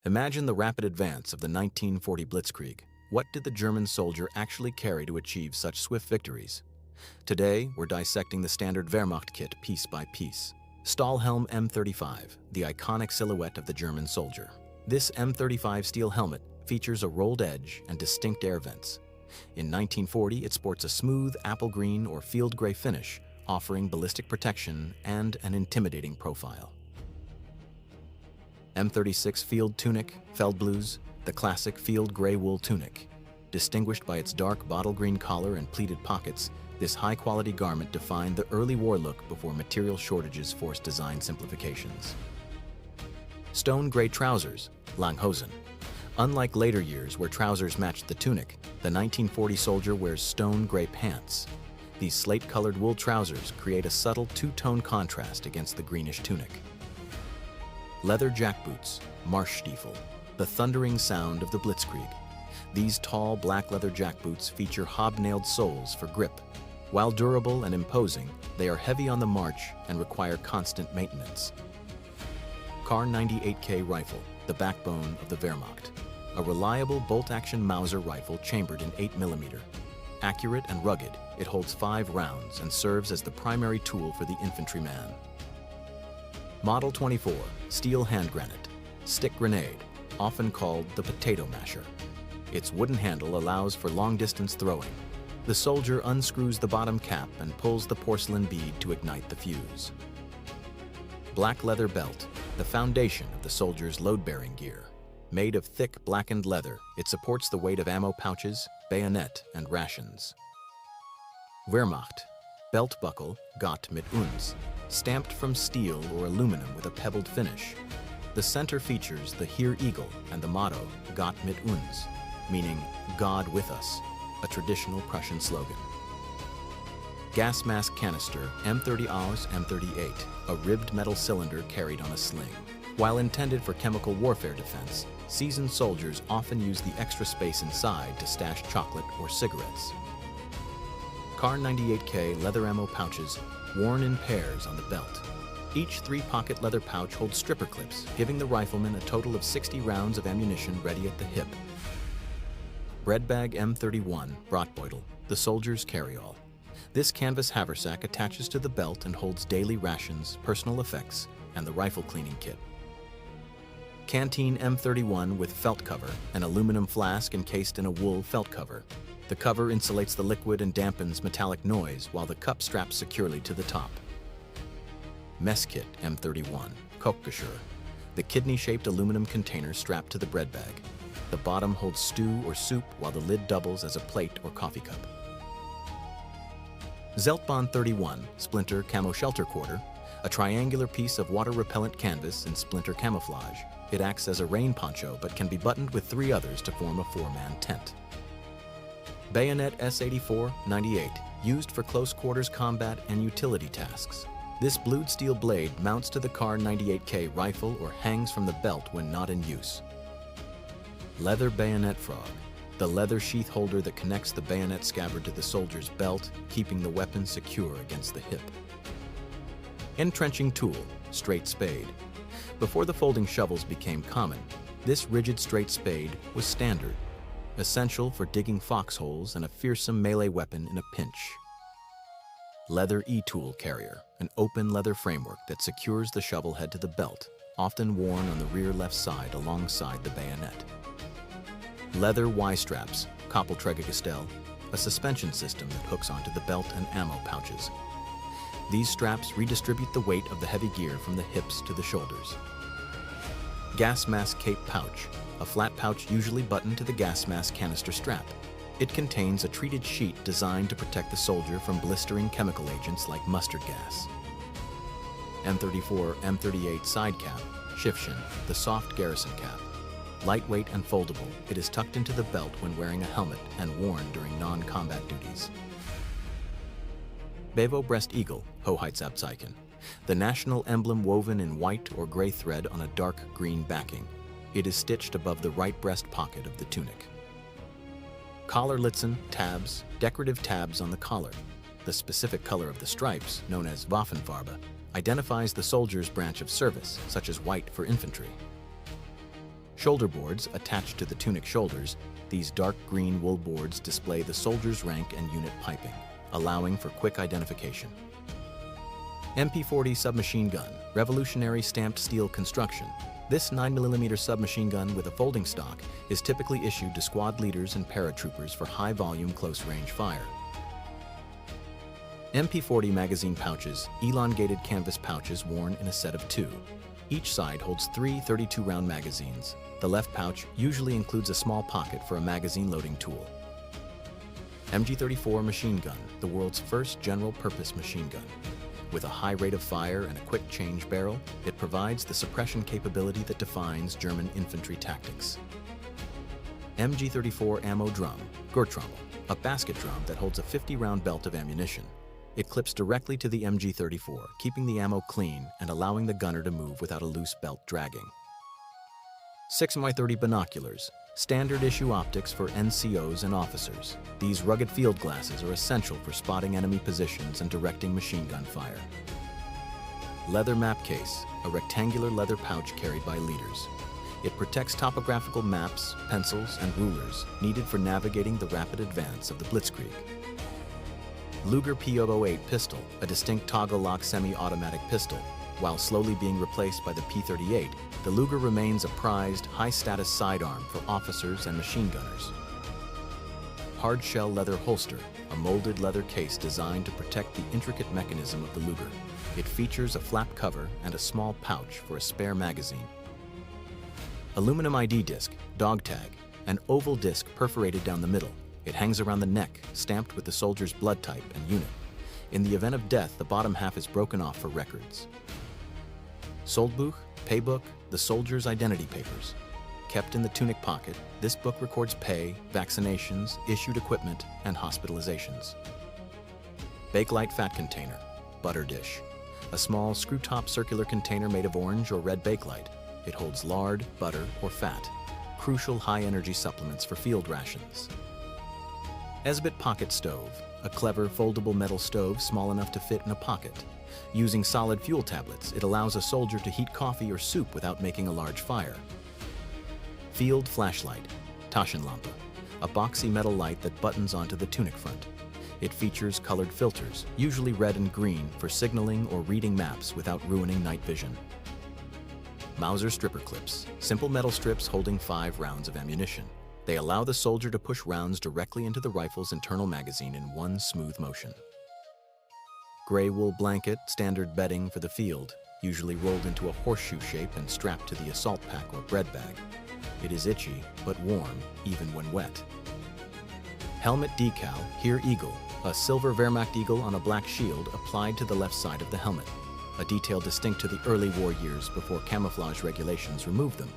Imagine the rapid advance of the 1940 Blitzkrieg. What did the German soldier actually carry to achieve such swift victories? Today, we're dissecting the standard Wehrmacht kit piece by piece. Stahlhelm M35, the iconic silhouette of the German soldier. This M35 steel helmet features a rolled edge and distinct air vents. In 1940, it sports a smooth apple green or field gray finish, offering ballistic protection and an intimidating profile. M36 field tunic, Feldblues, the classic field gray wool tunic. Distinguished by its dark bottle green collar and pleated pockets, this high-quality garment defined the early war look before material shortages forced design simplifications. Stone gray trousers, Langhosen. Unlike later years where trousers matched the tunic, the 1940 soldier wears stone gray pants. These slate-colored wool trousers create a subtle two-tone contrast against the greenish tunic. Leather jackboots, Marschstiefel, the thundering sound of the Blitzkrieg. These tall black leather jackboots feature hobnailed soles for grip. While durable and imposing, they are heavy on the march and require constant maintenance. Kar 98K rifle, the backbone of the Wehrmacht. A reliable bolt-action Mauser rifle chambered in 8mm. Accurate and rugged, it holds 5 rounds and serves as the primary tool for the infantryman. Model 24, steel hand granate, stick grenade, often called the potato masher. Its wooden handle allows for long-distance throwing. The soldier unscrews the bottom cap and pulls the porcelain bead to ignite the fuse. Black leather belt, the foundation of the soldier's load-bearing gear. Made of thick, blackened leather, it supports the weight of ammo pouches, bayonet, and rations. Wehrmacht, belt buckle, Gott mit uns, stamped from steel or aluminum with a pebbled finish. The center features the Heer Eagle and the motto, Gott mit uns, meaning God with us, a traditional Prussian slogan. Gas mask canister M30 Aus M38, a ribbed metal cylinder carried on a sling. While intended for chemical warfare defense, seasoned soldiers often use the extra space inside to stash chocolate or cigarettes. Kar 98K leather ammo pouches, worn in pairs on the belt. Each 3-pocket leather pouch holds stripper clips, giving the rifleman a total of 60 rounds of ammunition ready at the hip. Bread bag M31, Brotbeutel, the soldier's carry-all. This canvas haversack attaches to the belt and holds daily rations, personal effects, and the rifle cleaning kit. Canteen M31 with felt cover, an aluminum flask encased in a wool felt cover. The cover insulates the liquid and dampens metallic noise while the cup straps securely to the top. Mess kit M31, Kochgeschirr, the kidney-shaped aluminum container strapped to the bread bag. The bottom holds stew or soup while the lid doubles as a plate or coffee cup. Zeltbahn 31, Splinter Camo Shelter Quarter, a triangular piece of water-repellent canvas in splinter camouflage. It acts as a rain poncho but can be buttoned with 3 others to form a 4-man tent. Bayonet S84-98, used for close-quarters combat and utility tasks. This blued steel blade mounts to the Kar 98K rifle or hangs from the belt when not in use. Leather bayonet frog, the leather sheath holder that connects the bayonet scabbard to the soldier's belt, keeping the weapon secure against the hip. Entrenching tool, straight spade. Before the folding shovels became common, this rigid straight spade was standard, essential for digging foxholes and a fearsome melee weapon in a pinch. Leather e-tool carrier, an open leather framework that secures the shovel head to the belt, often worn on the rear left side alongside the bayonet. Leather Y-straps, Koppelträgergestell, a suspension system that hooks onto the belt and ammo pouches. These straps redistribute the weight of the heavy gear from the hips to the shoulders. Gas mask cape pouch, a flat pouch usually buttoned to the gas mask canister strap. It contains a treated sheet designed to protect the soldier from blistering chemical agents like mustard gas. M34, M38 side cap, Schiffchen, the soft garrison cap. Lightweight and foldable, it is tucked into the belt when wearing a helmet and worn during non-combat duties. Bevo Breast Eagle, Hoheitsabzeichen, the national emblem woven in white or gray thread on a dark green backing. It is stitched above the right breast pocket of the tunic. Collarlitzen, tabs, decorative tabs on the collar. The specific color of the stripes, known as Waffenfarbe, identifies the soldier's branch of service, such as white for infantry. Shoulder boards attached to the tunic shoulders, these dark green wool boards display the soldier's rank and unit piping, allowing for quick identification. MP-40 submachine gun, revolutionary stamped steel construction. This 9mm submachine gun with a folding stock is typically issued to squad leaders and paratroopers for high-volume close-range fire. MP-40 magazine pouches, elongated canvas pouches worn in a set of 2. Each side holds 3 32-round magazines. The left pouch usually includes a small pocket for a magazine loading tool. MG-34 machine gun, the world's first general-purpose machine gun. With a high rate of fire and a quick change barrel, it provides the suppression capability that defines German infantry tactics. MG-34 ammo drum, Gurtrommel, a basket drum that holds a 50-round belt of ammunition. It clips directly to the MG-34, keeping the ammo clean and allowing the gunner to move without a loose belt dragging. 6x30 binoculars, standard issue optics for NCOs and officers. These rugged field glasses are essential for spotting enemy positions and directing machine gun fire. Leather map case, a rectangular leather pouch carried by leaders. It protects topographical maps, pencils, and rulers needed for navigating the rapid advance of the Blitzkrieg. Luger P008 pistol, a distinct toggle-lock semi-automatic pistol. While slowly being replaced by the P38, the Luger remains a prized, high-status sidearm for officers and machine gunners. Hard-shell leather holster, a molded leather case designed to protect the intricate mechanism of the Luger. It features a flap cover and a small pouch for a spare magazine. Aluminum ID disc, dog tag, an oval disc perforated down the middle. It hangs around the neck, stamped with the soldier's blood type and unit. In the event of death, the bottom half is broken off for records. Soldbuch, paybook, the soldier's identity papers. Kept in the tunic pocket, this book records pay, vaccinations, issued equipment, and hospitalizations. Bakelite fat container, butter dish. A small screw-top circular container made of orange or red bakelite. It holds lard, butter, or fat. Crucial high-energy supplements for field rations. Esbit pocket stove, a clever foldable metal stove small enough to fit in a pocket. Using solid fuel tablets, it allows a soldier to heat coffee or soup without making a large fire. Field flashlight, Taschenlampe, a boxy metal light that buttons onto the tunic front. It features colored filters, usually red and green, for signaling or reading maps without ruining night vision. Mauser stripper clips, simple metal strips holding 5 rounds of ammunition. They allow the soldier to push rounds directly into the rifle's internal magazine in one smooth motion. Gray wool blanket, standard bedding for the field, usually rolled into a horseshoe shape and strapped to the assault pack or bread bag. It is itchy, but warm, even when wet. Helmet decal, here eagle, a silver Wehrmacht eagle on a black shield applied to the left side of the helmet, a detail distinct to the early war years before camouflage regulations removed them.